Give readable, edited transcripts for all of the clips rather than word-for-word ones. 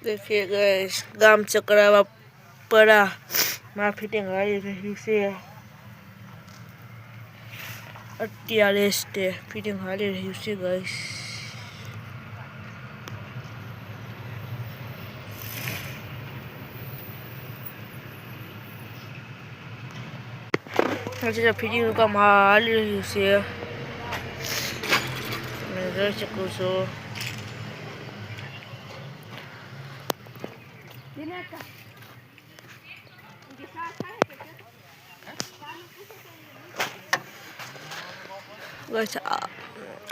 देखिए गाइस गाम चक्रावा पड़ा માં ફિટિંગ આવી રહી છે અત્યારે જ તે ફિટિંગ આવી રહ્યું છે ગાઈસ આજે ફિટિંગ કામ આવી રહ્યું છે તમે જોઈ શકો છો गाइस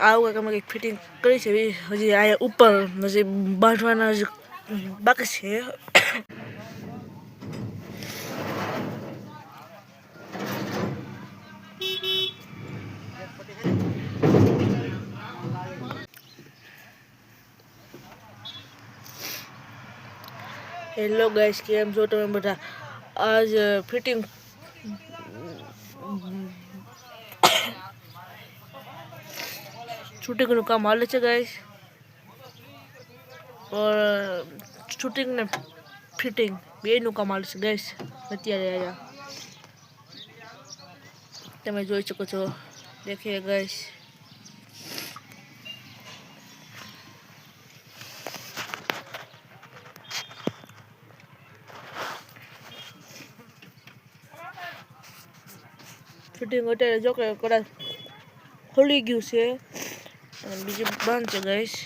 आऊगा कि मैं फिटिंग करी છે હજી આ ઉપર હજી બાંધવાના બાકી છે હેલો ગાઈસ કેમ છો તમે બધા આજ ફિટિંગ शूटिंग નું કામ હાલે છે ગાઈસ और शूटिंग ને ફિટિંગ બેનું કામ હાલે છે ગાઈસ અત્યારે આયા તમે જોઈ શકો છો देखिए गाइस ફિટિંગ અત્યારે જો કે કદાચ ખોલી ગયું છે અને બીજું બંધ છે ગાઈસ